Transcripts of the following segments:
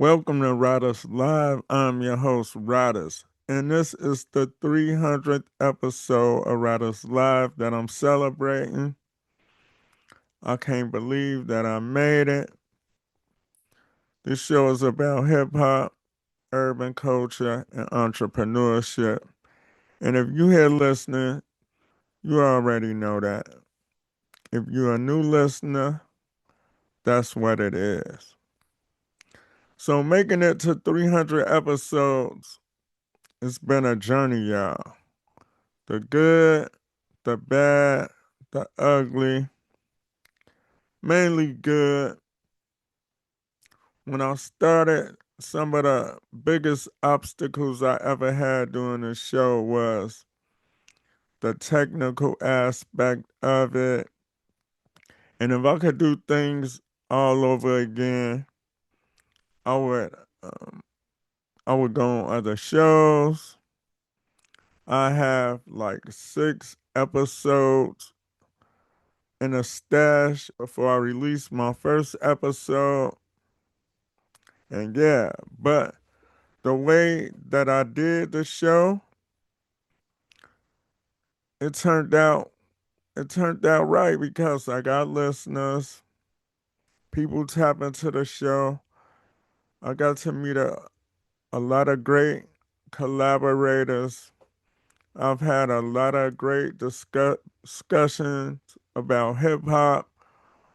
Welcome to Riders Live. I'm your host, Riders, and this is the 300th episode of Riders Live that I'm celebrating. I can't believe that I made it. This show is about hip hop, urban culture, and entrepreneurship. And if you're here listening, you already know that. If you're a new listener, that's what it is. So making it to 300 episodes, it's been a journey, y'all. The good, the bad, the ugly, mainly good. When I started, some of the biggest obstacles I ever had doing the show was the technical aspect of it. And if I could do things all over again, I would um, I would go on other shows. I have like 6 episodes in a stash before I release my first episode. And yeah, but the way that I did the show, it turned out it turned out right because I got listeners, people tap into the show. I got to meet a lot of great collaborators. I've had a lot of great discussions about hip hop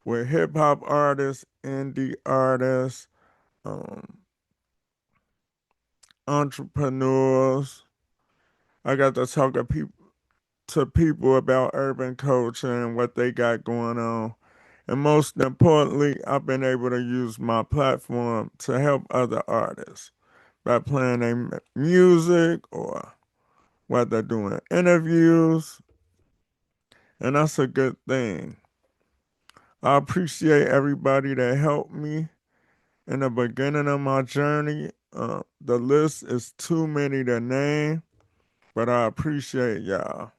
with hip hop artists, indie artists, um, entrepreneurs. I got to talk to people about urban culture and what they got going on. And most importantly, I've been able to use my platform to help other artists by playing their music or whether doing interviews. And that's a good thing. I appreciate everybody that helped me in the beginning of my journey. The list is too many to name, but I appreciate y'all.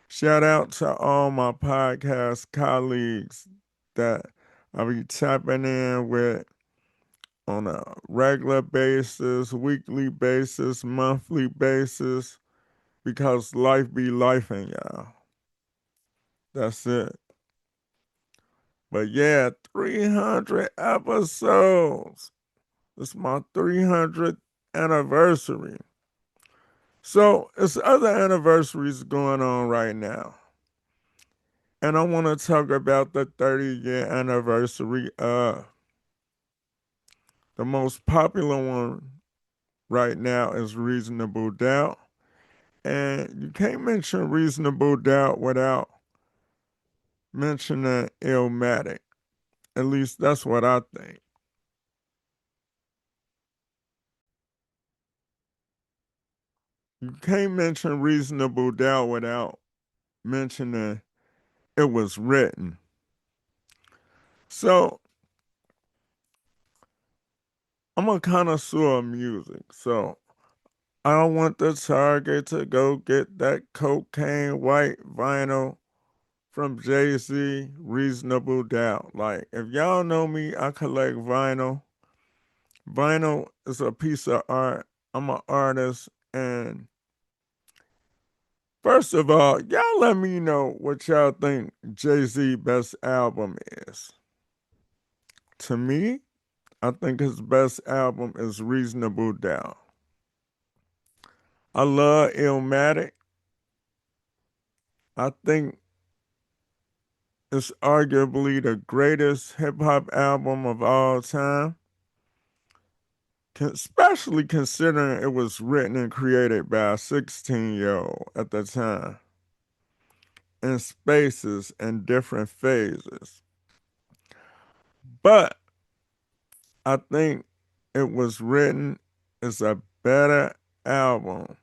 Shout out to all my podcast colleagues that I be tapping in with on a regular basis, weekly basis, monthly basis, because life be lifing, y'all. That's it. But yeah, 300 episodes. It's my 300th anniversary. So it's other anniversaries going on right now. And I want to talk about the 30-year anniversary of the most popular one right now is Reasonable Doubt. And you can't mention Reasonable Doubt without mentioning Illmatic. At least that's what I think. You can't mention Reasonable Doubt without mentioning it was written. So I'm a connoisseur of music. So I don't want the Target to go get that cocaine white vinyl from Jay-Z, Reasonable Doubt. Like, if y'all know me, I collect vinyl. Vinyl is a piece of art. I'm an artist. And first of all, y'all let me know what y'all think Jay-Z best album is. To me, I think his best album is Reasonable Doubt. I love Illmatic. I think it's arguably the greatest hip hop album of all time, especially considering it was written and created by a 16-year-old at the time in spaces and different phases. But I think it was written as a better album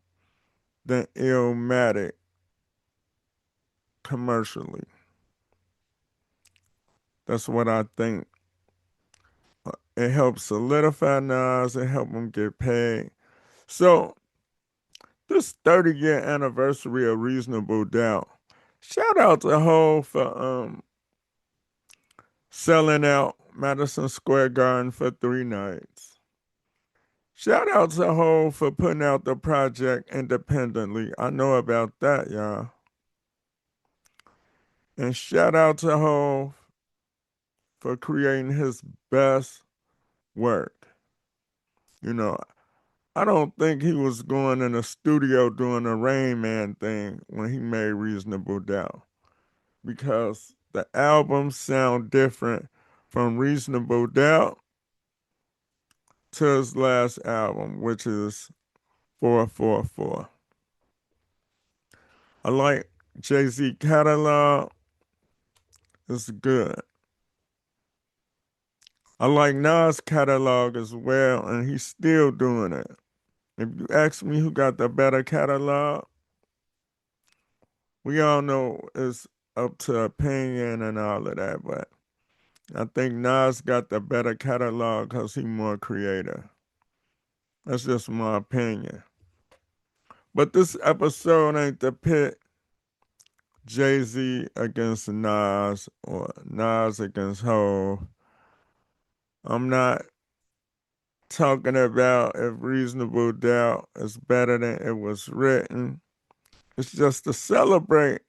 than Illmatic commercially. That's what I think. It helped solidify Nas, it helped him get paid. So this 30-year anniversary of Reasonable Doubt. Shout out to Hov for selling out Madison Square Garden for 3 nights. Shout out to Hov for putting out the project independently. I know about that, y'all. And shout out to Hov for creating his best work. You know, I don't think he was going in the studio doing a Rain Man thing when he made Reasonable Doubt, because the albums sound different from Reasonable Doubt to his last album, which is 444. I like Jay-Z catalog. It's good. I like Nas catalog as well, and he's still doing it. If you ask me who got the better catalog, we all know it's up to opinion and all of that, but I think Nas got the better catalog because he's more creative. That's just my opinion. But this episode ain't to pit Jay-Z against Nas or Nas against Hov. I'm not talking about if Reasonable Doubt is better than it was written. It's just to celebrate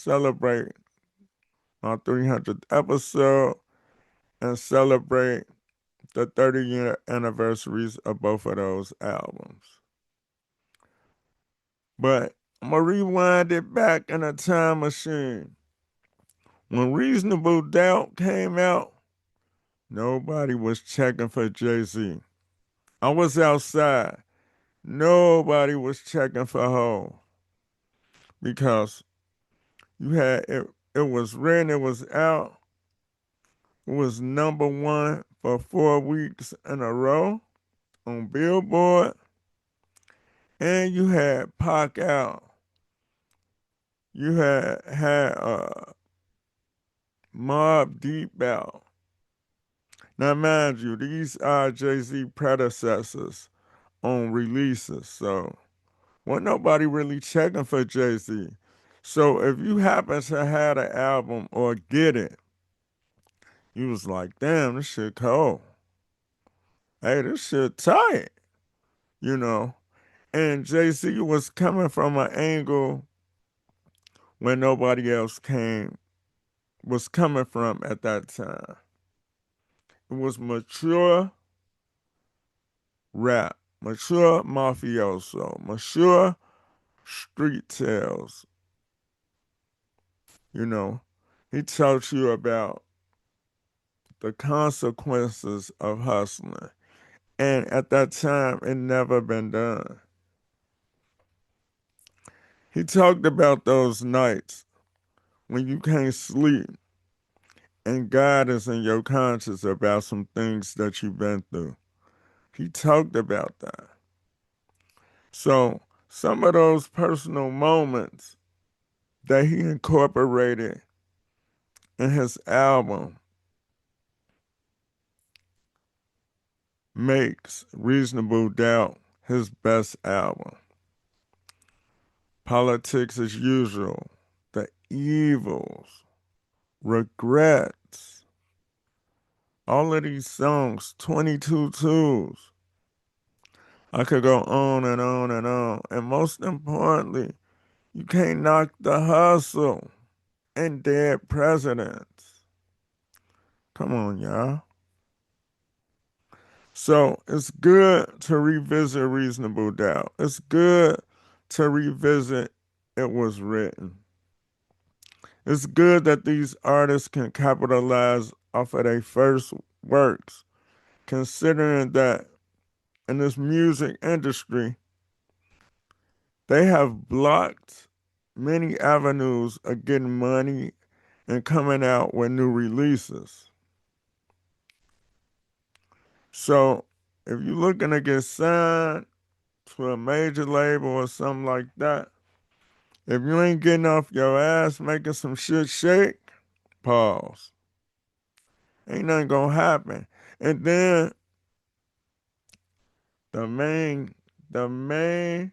my 300th episode and celebrate the 30-year anniversaries of both of those albums. But I'm going to rewind it back in a time machine. When Reasonable Doubt came out, nobody was checking for Jay-Z. I was outside. Nobody was checking for Hov because you had it was written, it was out, it was number one for 4 weeks in a row on Billboard, and you had Pac out. You had Mobb Deep out. Now, mind you, these are Jay-Z predecessors on releases, so wasn't nobody really checking for Jay-Z. So if you happen to have an album or get it, you was like, damn, this shit cold. Hey, this shit tight, you know. And Jay-Z was coming from an angle where nobody else was coming from at that time. It was mature rap, mature mafioso, mature street tales. You know, he taught you about the consequences of hustling. And at that time, it never been done. He talked about those nights when you can't sleep and God is in your conscience about some things that you've been through. He talked about that. So some of those personal moments that he incorporated in his album makes Reasonable Doubt his best album. Politics as Usual, The Evils, Regrets, all of these songs, 22 Twos. I could go on and on and on. And most importantly, you can't knock the hustle and Dead Presidents. Come on, y'all. So it's good to revisit Reasonable Doubt. It's good to revisit It Was Written. It's good that these artists can capitalize off of their first works, considering that in this music industry, they have blocked many avenues of getting money and coming out with new releases. So if you're looking to get signed to a major label or something like that, if you ain't getting off your ass making some shit shake, pause. Ain't nothing gonna happen. And then the main, the main,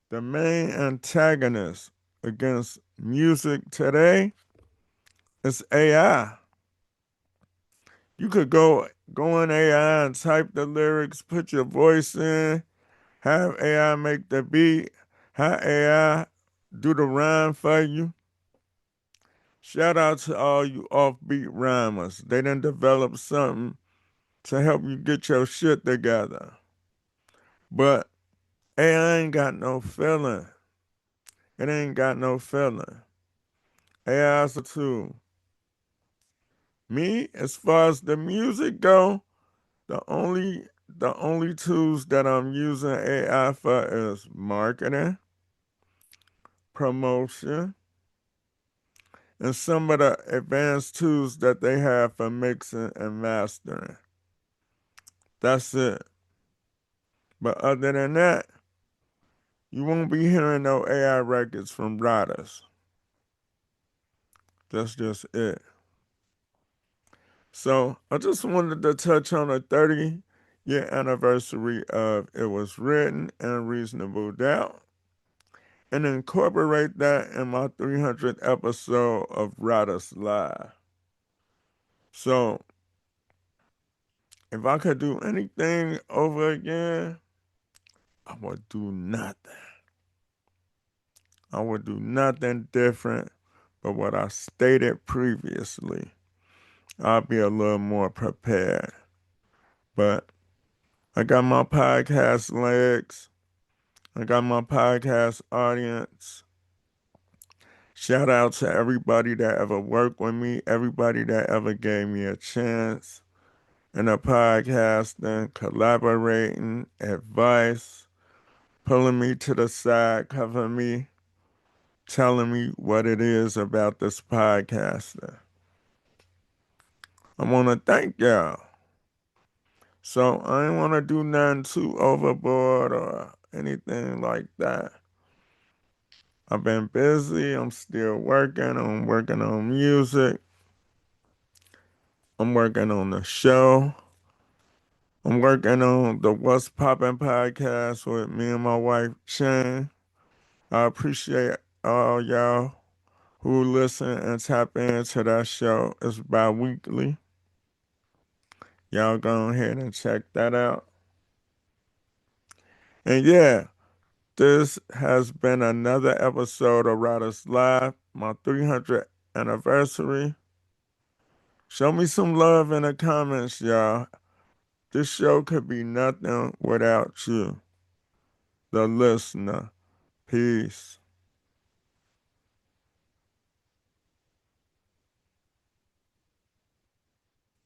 the main antagonist against music today It's AI. You could go in AI and type the lyrics, put your voice in, have AI make the beat, have AI do the rhyme for you. Shout out to all you offbeat rhymers. They done developed something to help you get your shit together. But AI ain't got no feeling. It ain't got no feeling. AI is a tool. Me, as far as the music go, the only tools that I'm using AI for is marketing, promotion, and some of the advanced tools that they have for mixing and mastering. That's it. But other than that, you won't be hearing no AI records from writers. That's just it. So I just wanted to touch on the 30-year anniversary of It Was Written and Reasonable Doubt and incorporate that in my 300th episode of Writers Live. So if I could do anything over again, I would do nothing. I would do nothing different but what I stated previously. I'll be a little more prepared. But I got my podcast legs. I got my podcast audience. Shout out to everybody that ever worked with me, everybody that ever gave me a chance in the podcasting, collaborating, advice, pulling me to the side, covering me, telling me what it is about this podcasting. I want to thank y'all. So I ain't want to do nothing too overboard or anything like that. I've been busy. I'm still working. I'm working on music. I'm working on the show. I'm working on the What's Poppin' podcast with me and my wife, Shane. I appreciate all y'all who listen and tap into that show. It's bi-weekly. Y'all go ahead and check that out. And yeah, this has been another episode of Writers Live, my 300th anniversary. Show me some love in the comments, y'all. This show could be nothing without you, the listener. Peace.